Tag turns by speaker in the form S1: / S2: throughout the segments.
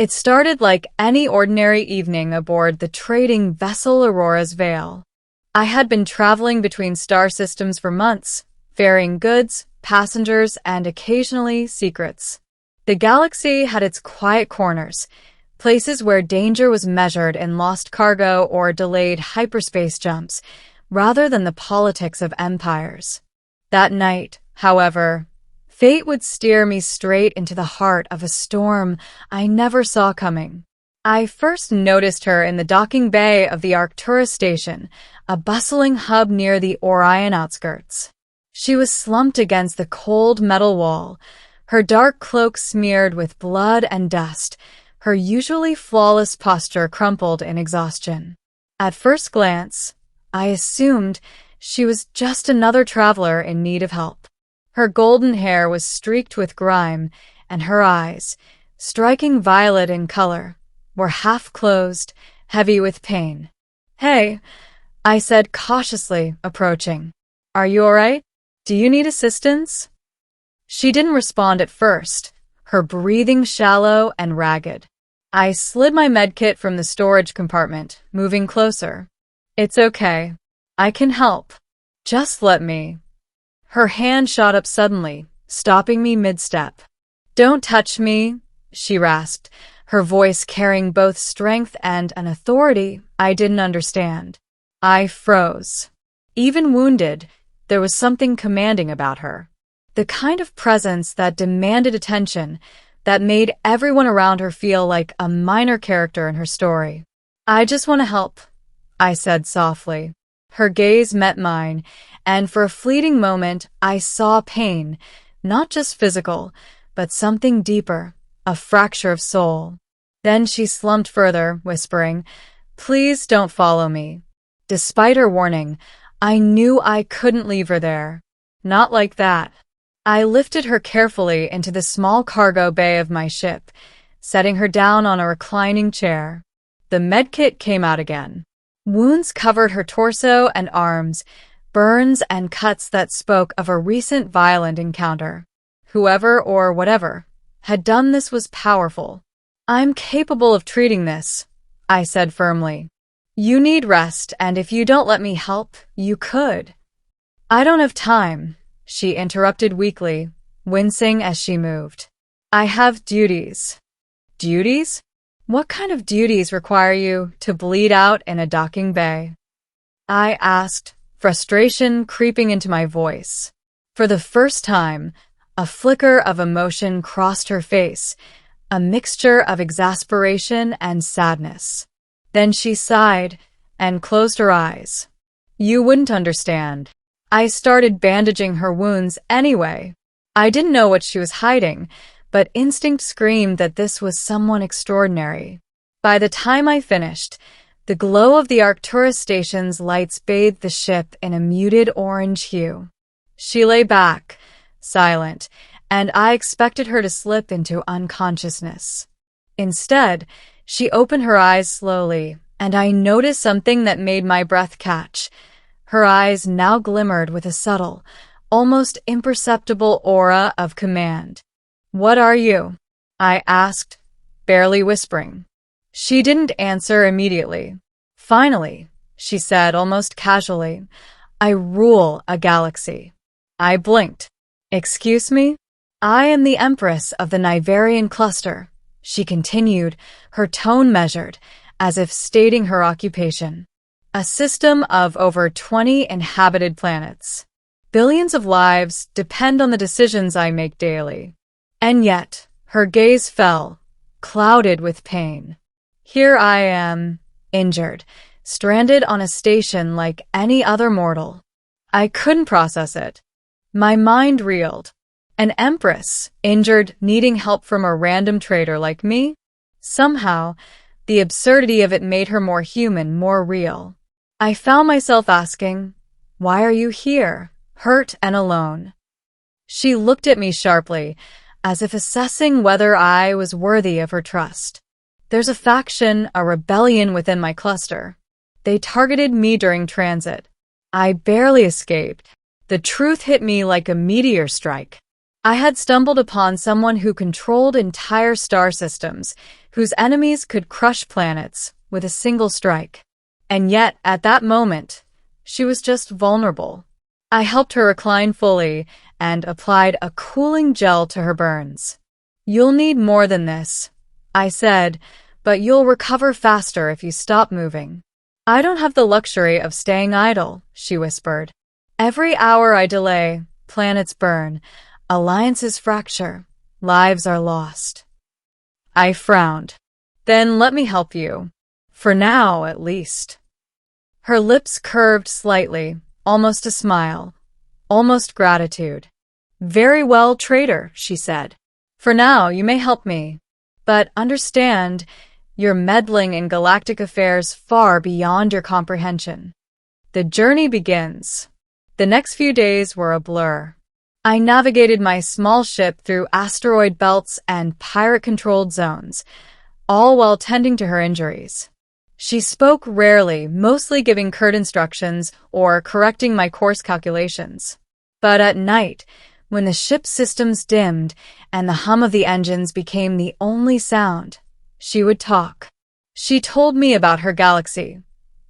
S1: It started like any ordinary evening aboard the trading vessel Aurora's Veil. I had been traveling between star systems for months, ferrying goods, passengers, and occasionally secrets. The galaxy had its quiet corners, places where danger was measured in lost cargo or delayed hyperspace jumps, rather than the politics of empires. That night, however, fate would steer me straight into the heart of a storm I never saw coming. I first noticed her in the docking bay of the Arcturus station, a bustling hub near the Orion outskirts. She was slumped against the cold metal wall, her dark cloak smeared with blood and dust, her usually flawless posture crumpled in exhaustion. At first glance, I assumed she was just another traveler in need of help. Her golden hair was streaked with grime, and her eyes, striking violet in color, were half-closed, heavy with pain. "Hey," I said cautiously, approaching. "Are you all right? Do you need assistance?" She didn't respond at first, her breathing shallow and ragged. I slid my medkit from the storage compartment, moving closer. "It's okay. I can help. Just let me." Her hand shot up suddenly, stopping me mid-step. "Don't touch me," she rasped, her voice carrying both strength and an authority I didn't understand. I froze. Even wounded, there was something commanding about her. The kind of presence that demanded attention, that made everyone around her feel like a minor character in her story. "I just want to help," I said softly. Her gaze met mine, and for a fleeting moment I saw pain, not just physical, but something deeper, a fracture of soul. Then she slumped further, whispering, "Please don't follow me." Despite her warning, I knew I couldn't leave her there. Not like that. I lifted her carefully into the small cargo bay of my ship, setting her down on a reclining chair. The medkit came out again. Wounds covered her torso and arms, burns and cuts that spoke of a recent violent encounter. Whoever or whatever had done this was powerful. "I'm capable of treating this," I said firmly. "You need rest, and if you don't let me help, you could." "I don't have time," she interrupted weakly, wincing as she moved. "I have duties." "Duties? What kind of duties require you to bleed out in a docking bay?" I asked, frustration creeping into my voice. For the first time, a flicker of emotion crossed her face, a mixture of exasperation and sadness. Then she sighed and closed her eyes. "You wouldn't understand. I started bandaging her wounds anyway. I didn't know what she was hiding, but instinct screamed that this was someone extraordinary. By the time I finished, the glow of the Arcturus station's lights bathed the ship in a muted orange hue. She lay back, silent, and I expected her to slip into unconsciousness. Instead, she opened her eyes slowly, and I noticed something that made my breath catch. Her eyes now glimmered with a subtle, almost imperceptible aura of command. "What are you?" I asked, barely whispering. She didn't answer immediately. "Finally," she said almost casually, "I rule a galaxy." I blinked. "Excuse me? I am the Empress of the Nivarian cluster," she continued, her tone measured, as if stating her occupation. "A system of over 20 inhabited planets. Billions of lives depend on the decisions I make daily." And yet, her gaze fell, clouded with pain. Here I am, injured, stranded on a station like any other mortal. I couldn't process it. My mind reeled. An empress, injured, needing help from a random trader like me? Somehow, the absurdity of it made her more human, more real. I found myself asking, "Why are you here, hurt and alone?" She looked at me sharply, as if assessing whether I was worthy of her trust. "There's a faction, a rebellion within my cluster. They targeted me during transit. I barely escaped. The truth hit me like a meteor strike. I had stumbled upon someone who controlled entire star systems, whose enemies could crush planets with a single strike. And yet, at that moment, she was just vulnerable. I helped her recline fully and applied a cooling gel to her burns. "You'll need more than this," I said, "but you'll recover faster if you stop moving." "I don't have the luxury of staying idle," she whispered. "Every hour I delay, planets burn, alliances fracture, lives are lost." I frowned. "Then let me help you. For now, at least." Her lips curved slightly, almost a smile, almost gratitude. "Very well, traitor," she said. "For now, you may help me. But understand, you're meddling in galactic affairs far beyond your comprehension." The journey begins. The next few days were a blur. I navigated my small ship through asteroid belts and pirate-controlled zones, all while tending to her injuries. She spoke rarely, mostly giving curt instructions or correcting my course calculations. But at night, when the ship's systems dimmed and the hum of the engines became the only sound, she would talk. She told me about her galaxy,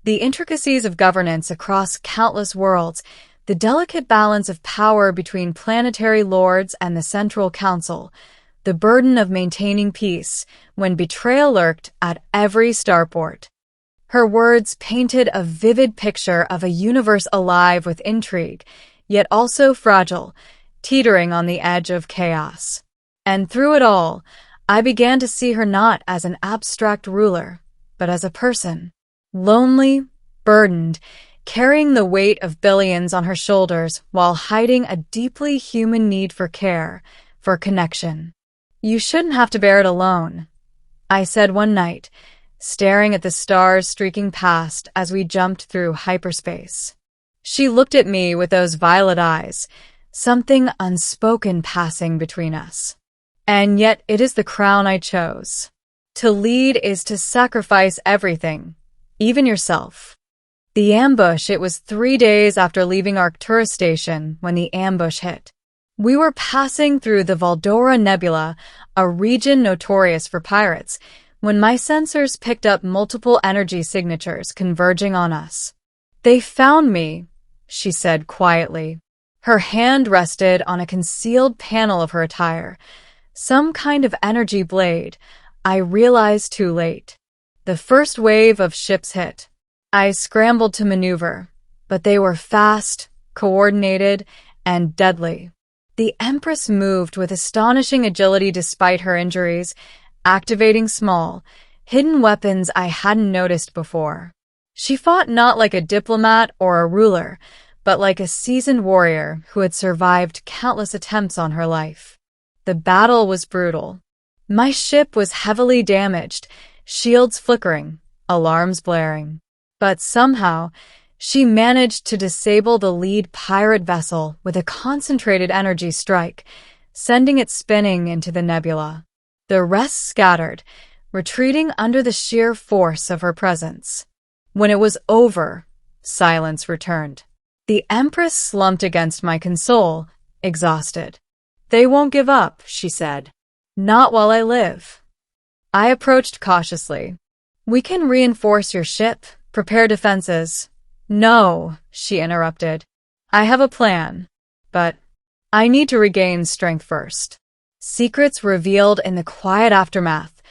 S1: the intricacies of governance across countless worlds, the delicate balance of power between planetary lords and the Central Council, the burden of maintaining peace when betrayal lurked at every starport. Her words painted a vivid picture of a universe alive with intrigue, yet also fragile, teetering on the edge of chaos. And through it all, I began to see her not as an abstract ruler, but as a person. Lonely, burdened, carrying the weight of billions on her shoulders while hiding a deeply human need for care, for connection. "You shouldn't have to bear it alone," I said one night, staring at the stars streaking past as we jumped through hyperspace. She looked at me with those violet eyes, something unspoken passing between us. "And yet it is the crown I chose. To lead is to sacrifice everything, even yourself." The ambush. It was 3 days after leaving Arcturus Station when the ambush hit. We were passing through the Valdora Nebula, a region notorious for pirates, when my sensors picked up multiple energy signatures converging on us. "They found me," she said quietly. Her hand rested on a concealed panel of her attire, some kind of energy blade. I realized too late. The first wave of ships hit. I scrambled to maneuver, but they were fast, coordinated, and deadly. The Empress moved with astonishing agility despite her injuries, activating small, hidden weapons I hadn't noticed before. She fought not like a diplomat or a ruler, but like a seasoned warrior who had survived countless attempts on her life. The battle was brutal. My ship was heavily damaged, shields flickering, alarms blaring. But somehow, she managed to disable the lead pirate vessel with a concentrated energy strike, sending it spinning into the nebula. The rest scattered, retreating under the sheer force of her presence. When it was over, silence returned. The Empress slumped against my console, exhausted. "They won't give up," she said. "Not while I live." I approached cautiously. "We can reinforce your ship, prepare defenses." "No," she interrupted. "I have a plan, but I need to regain strength first." Secrets revealed in the quiet aftermath.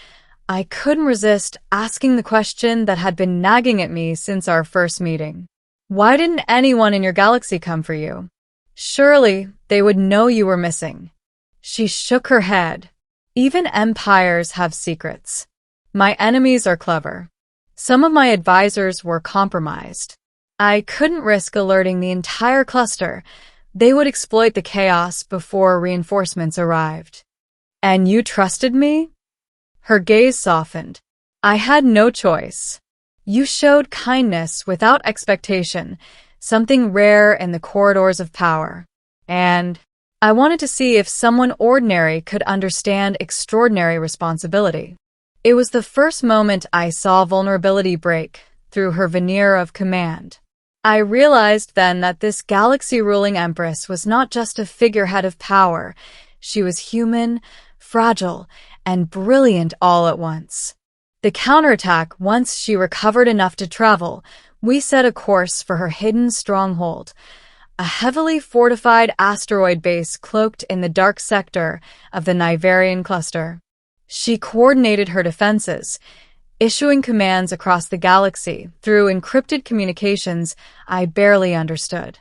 S1: I couldn't resist asking the question that had been nagging at me since our first meeting. "Why didn't anyone in your galaxy come for you? Surely they would know you were missing." She shook her head. "Even empires have secrets. My enemies are clever. Some of my advisors were compromised. I couldn't risk alerting the entire cluster. They would exploit the chaos before reinforcements arrived." "And you trusted me?" Her gaze softened. "I had no choice. You showed kindness without expectation, something rare in the corridors of power. And I wanted to see if someone ordinary could understand extraordinary responsibility." It was the first moment I saw vulnerability break through her veneer of command. I realized then that this galaxy-ruling empress was not just a figurehead of power. She was human, fragile, and brilliant all at once. The counterattack, once she recovered enough to travel, we set a course for her hidden stronghold, a heavily fortified asteroid base cloaked in the dark sector of the Nivarian cluster. She coordinated her defenses, issuing commands across the galaxy through encrypted communications I barely understood.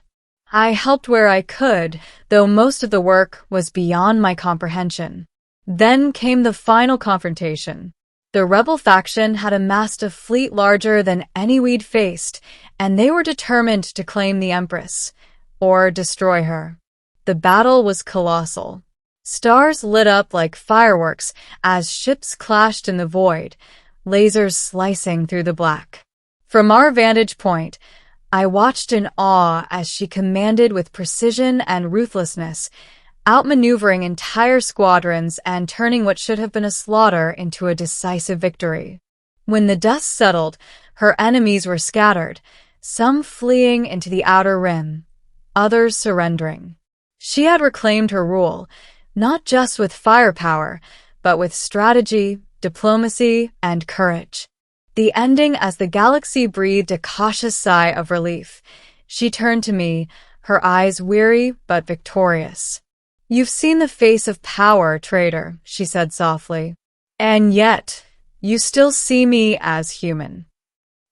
S1: I helped where I could, though most of the work was beyond my comprehension. Then came the final confrontation. The rebel faction had amassed a fleet larger than any we'd faced, and they were determined to claim the Empress, or destroy her. The battle was colossal. Stars lit up like fireworks as ships clashed in the void, lasers slicing through the black. From our vantage point, I watched in awe as she commanded with precision and ruthlessness, outmaneuvering entire squadrons and turning what should have been a slaughter into a decisive victory. When the dust settled, her enemies were scattered, some fleeing into the outer rim, others surrendering. She had reclaimed her rule, not just with firepower, but with strategy, diplomacy, and courage. The ending, as the galaxy breathed a cautious sigh of relief. She turned to me, her eyes weary but victorious. "You've seen the face of power, traitor," she said softly. "And yet, you still see me as human.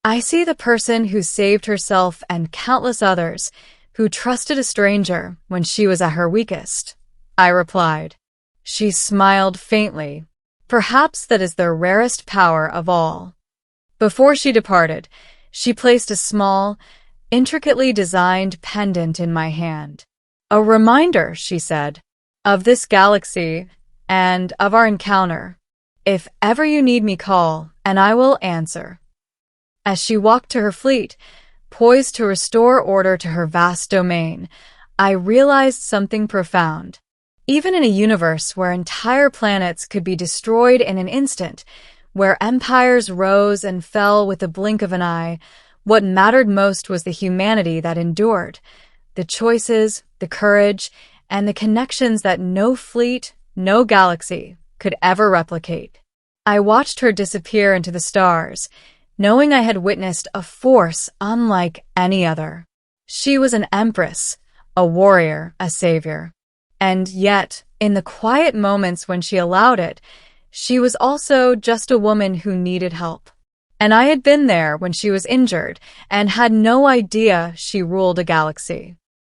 S1: I see the person who saved herself and countless others, who trusted a stranger when she was at her weakest," I replied. She smiled faintly. "Perhaps that is the rarest power of all." Before she departed, she placed a small, intricately designed pendant in my hand. "A reminder," she said, "of this galaxy and of our encounter. If ever you need me, call, and I will answer." As she walked to her fleet, poised to restore order to her vast domain, I realized something profound. Even in a universe where entire planets could be destroyed in an instant, where empires rose and fell with the blink of an eye, what mattered most was the humanity that endured, the choices, the courage, and the connections that no fleet, no galaxy could ever replicate. I watched her disappear into the stars, knowing I had witnessed a force unlike any other. She was an empress, a warrior, a savior. And yet, in the quiet moments when she allowed it, she was also just a woman who needed help. And I had been there when she was injured and had no idea she ruled a galaxy.